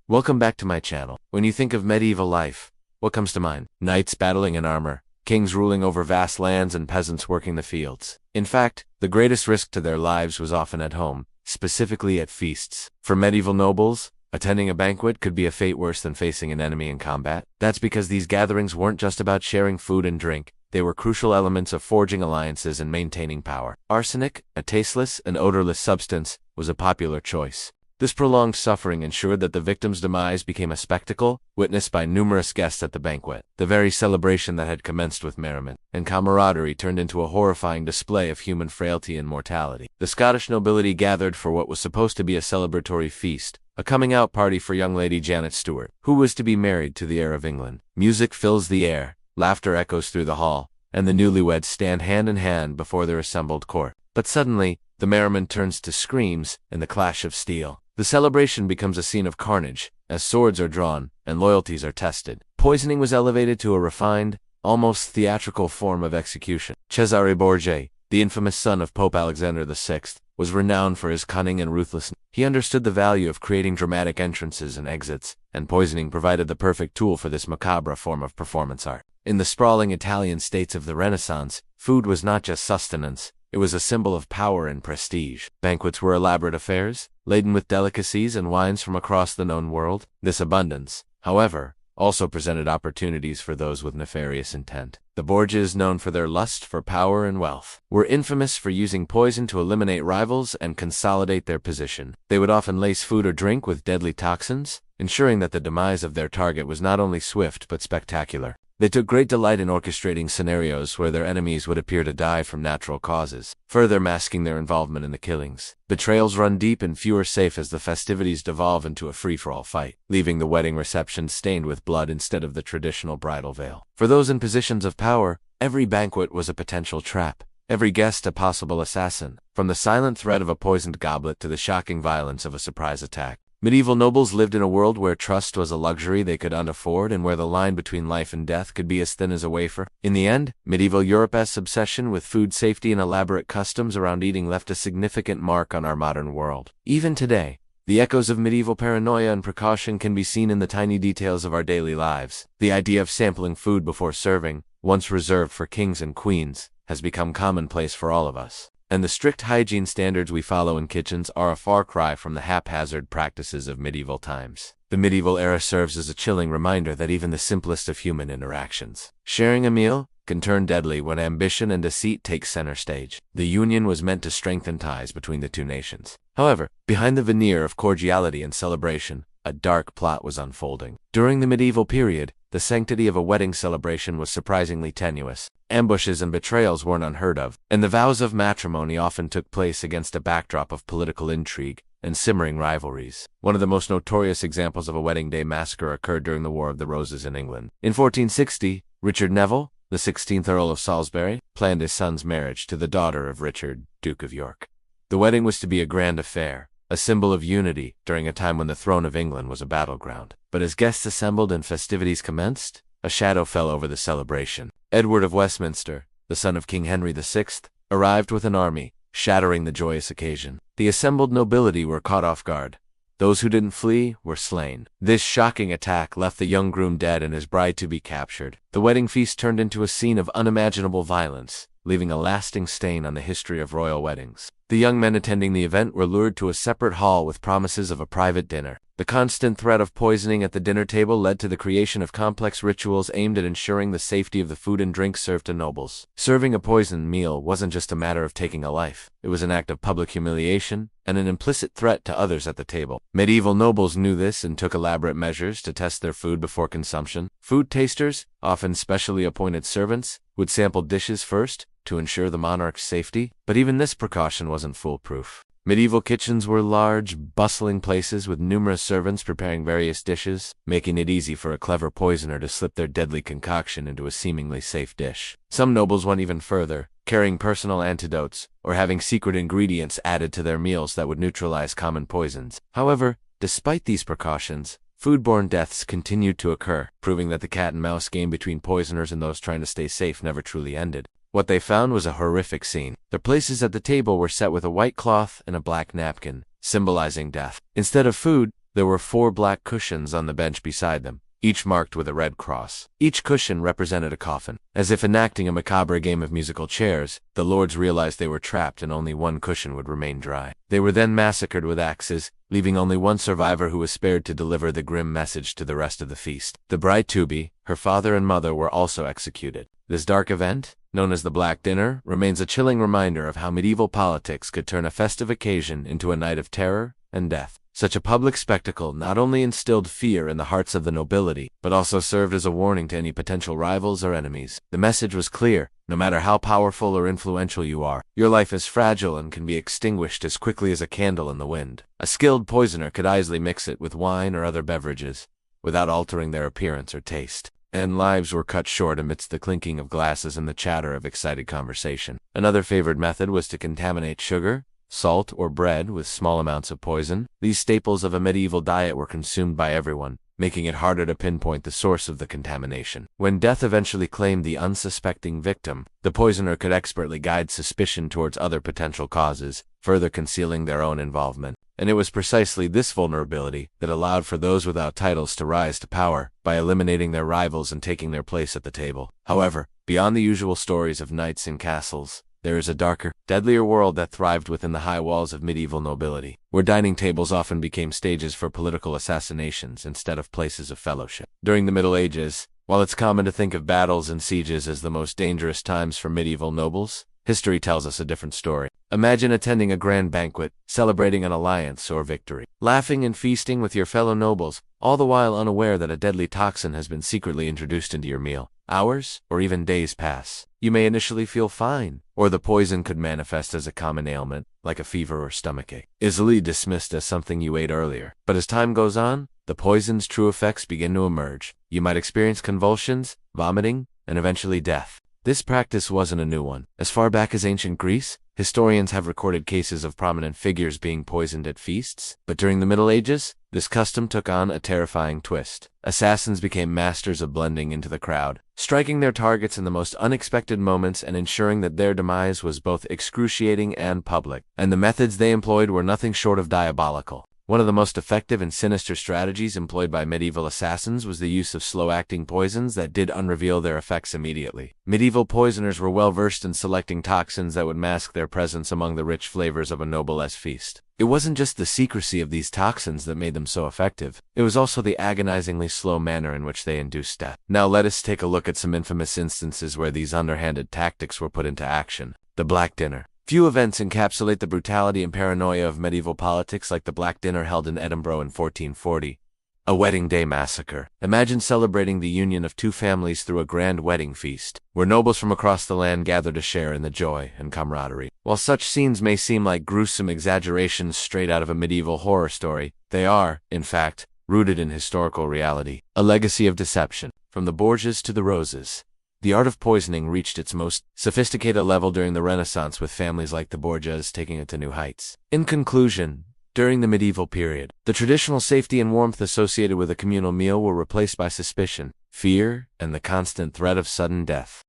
Welcome back to my channel. When you think of medieval life, what comes to mind? Knights battling in armor, kings ruling over vast lands, and peasants working the fields. In fact, the greatest risk to their lives was often at home, specifically at feasts. For medieval nobles, attending a banquet could be a fate worse than facing an enemy in combat. That's because these gatherings weren't just about sharing food and drink. They were crucial elements of forging alliances and maintaining power. Arsenic, a tasteless and odorless substance, was a popular choice. This prolonged suffering ensured that the victim's demise became a spectacle, witnessed by numerous guests at the banquet. The very celebration that had commenced with merriment and camaraderie turned into a horrifying display of human frailty and mortality. The Scottish nobility gathered for what was supposed to be a celebratory feast, a coming-out party for young Lady Janet Stuart, who was to be married to the heir of England. Music fills the air, laughter echoes through the hall, and the newlyweds stand hand in hand before their assembled court. But suddenly, the merriment turns to screams and the clash of steel. The celebration becomes a scene of carnage, as swords are drawn and loyalties are tested. Poisoning was elevated to a refined, almost theatrical form of execution. Cesare Borgia, the infamous son of Pope Alexander VI, was renowned for his cunning and ruthlessness. He understood the value of creating dramatic entrances and exits, and poisoning provided the perfect tool for this macabre form of performance art. In the sprawling Italian states of the Renaissance, food was not just sustenance. It was a symbol of power and prestige. Banquets were elaborate affairs, laden with delicacies and wines from across the known world. This abundance, however, also presented opportunities for those with nefarious intent. The Borgias, known for their lust for power and wealth, were infamous for using poison to eliminate rivals and consolidate their position. They would often lace food or drink with deadly toxins, ensuring that the demise of their target was not only swift but spectacular. They took great delight in orchestrating scenarios where their enemies would appear to die from natural causes, further masking their involvement in the killings. Betrayals run deep and few are safe as the festivities devolve into a free-for-all fight, leaving the wedding reception stained with blood instead of the traditional bridal veil. For those in positions of power, every banquet was a potential trap, every guest a possible assassin, from the silent threat of a poisoned goblet to the shocking violence of a surprise attack. Medieval nobles lived in a world where trust was a luxury they could unafford and where the line between life and death could be as thin as a wafer. In the end, medieval Europe's obsession with food safety and elaborate customs around eating left a significant mark on our modern world. Even today, the echoes of medieval paranoia and precaution can be seen in the tiny details of our daily lives. The idea of sampling food before serving, once reserved for kings and queens, has become commonplace for all of us. And the strict hygiene standards we follow in kitchens are a far cry from the haphazard practices of medieval times. The medieval era serves as a chilling reminder that even the simplest of human interactions, sharing a meal, can turn deadly when ambition and deceit take center stage. The union was meant to strengthen ties between the two nations. However, behind the veneer of cordiality and celebration, a dark plot was unfolding. During the medieval period, the sanctity of a wedding celebration was surprisingly tenuous. Ambushes and betrayals weren't unheard of, and the vows of matrimony often took place against a backdrop of political intrigue and simmering rivalries. One of the most notorious examples of a wedding day massacre occurred during the War of the Roses in England. In 1460, Richard Neville, the 16th Earl of Salisbury, planned his son's marriage to the daughter of Richard, Duke of York. The wedding was to be a grand affair, a symbol of unity during a time when the throne of England was a battleground. But as guests assembled and festivities commenced, a shadow fell over the celebration. Edward of Westminster, the son of King Henry VI, arrived with an army, shattering the joyous occasion. The assembled nobility were caught off guard. Those who didn't flee were slain. This shocking attack left the young groom dead and his bride to be captured. The wedding feast turned into a scene of unimaginable violence, leaving a lasting stain on the history of royal weddings. The young men attending the event were lured to a separate hall with promises of a private dinner. The constant threat of poisoning at the dinner table led to the creation of complex rituals aimed at ensuring the safety of the food and drink served to nobles. Serving a poisoned meal wasn't just a matter of taking a life. It was an act of public humiliation and an implicit threat to others at the table. Medieval nobles knew this and took elaborate measures to test their food before consumption. Food tasters, often specially appointed servants, would sample dishes first to ensure the monarch's safety. But even this precaution wasn't foolproof. Medieval kitchens were large, bustling places with numerous servants preparing various dishes, making it easy for a clever poisoner to slip their deadly concoction into a seemingly safe dish. Some nobles went even further, carrying personal antidotes or having secret ingredients added to their meals that would neutralize common poisons. However, despite these precautions, foodborne deaths continued to occur, proving that the cat-and-mouse game between poisoners and those trying to stay safe never truly ended. What they found was a horrific scene. Their places at the table were set with a white cloth and a black napkin, symbolizing death. Instead of food, There were 4 black cushions on the bench beside them, each marked with a red cross. Each cushion represented a coffin. As if enacting a macabre game of musical chairs, the lords realized they were trapped and only one cushion would remain dry. They were then massacred with axes, leaving only one survivor who was spared to deliver the grim message to the rest of the feast. The bride to be, her father and mother were also executed. This dark event, known as the Black Dinner, remains a chilling reminder of how medieval politics could turn a festive occasion into a night of terror and death. Such a public spectacle not only instilled fear in the hearts of the nobility, but also served as a warning to any potential rivals or enemies. The message was clear: no matter how powerful or influential you are, your life is fragile and can be extinguished as quickly as a candle in the wind. A skilled poisoner could easily mix it with wine or other beverages, without altering their appearance or taste. And lives were cut short amidst the clinking of glasses and the chatter of excited conversation. Another favored method was to contaminate sugar, salt, or bread with small amounts of poison. These staples of a medieval diet were consumed by everyone, making it harder to pinpoint the source of the contamination. When death eventually claimed the unsuspecting victim, the poisoner could expertly guide suspicion towards other potential causes, further concealing their own involvement. And it was precisely this vulnerability that allowed for those without titles to rise to power by eliminating their rivals and taking their place at the table. However, beyond the usual stories of knights and castles, there is a darker, deadlier world that thrived within the high walls of medieval nobility, where dining tables often became stages for political assassinations instead of places of fellowship. During the Middle Ages, while it's common to think of battles and sieges as the most dangerous times for medieval nobles, history tells us a different story. Imagine attending a grand banquet, celebrating an alliance or victory, laughing and feasting with your fellow nobles, all the while unaware that a deadly toxin has been secretly introduced into your meal. Hours, or even days pass. You may initially feel fine, or the poison could manifest as a common ailment, like a fever or stomachache, easily dismissed as something you ate earlier. But as time goes on, the poison's true effects begin to emerge. You might experience convulsions, vomiting, and eventually death. This practice wasn't a new one. As far back as ancient Greece, historians have recorded cases of prominent figures being poisoned at feasts. But during the Middle Ages, this custom took on a terrifying twist. Assassins became masters of blending into the crowd, striking their targets in the most unexpected moments and ensuring that their demise was both excruciating and public. And the methods they employed were nothing short of diabolical. One of the most effective and sinister strategies employed by medieval assassins was the use of slow-acting poisons that did unreveal their effects immediately. Medieval poisoners were well versed in selecting toxins that would mask their presence among the rich flavors of a noble's feast. It wasn't just the secrecy of these toxins that made them so effective. It was also the agonizingly slow manner in which they induced death. Now let us take a look at some infamous instances where these underhanded tactics were put into action. The Black Dinner. Few events encapsulate the brutality and paranoia of medieval politics like the Black Dinner held in Edinburgh in 1440. A wedding day massacre. Imagine celebrating the union of two families through a grand wedding feast, where nobles from across the land gather to share in the joy and camaraderie. While such scenes may seem like gruesome exaggerations straight out of a medieval horror story, they are, in fact, rooted in historical reality. A legacy of deception. From the Borgias to the Roses. The art of poisoning reached its most sophisticated level during the Renaissance, with families like the Borgias taking it to new heights. In conclusion, during the medieval period, the traditional safety and warmth associated with a communal meal were replaced by suspicion, fear, and the constant threat of sudden death.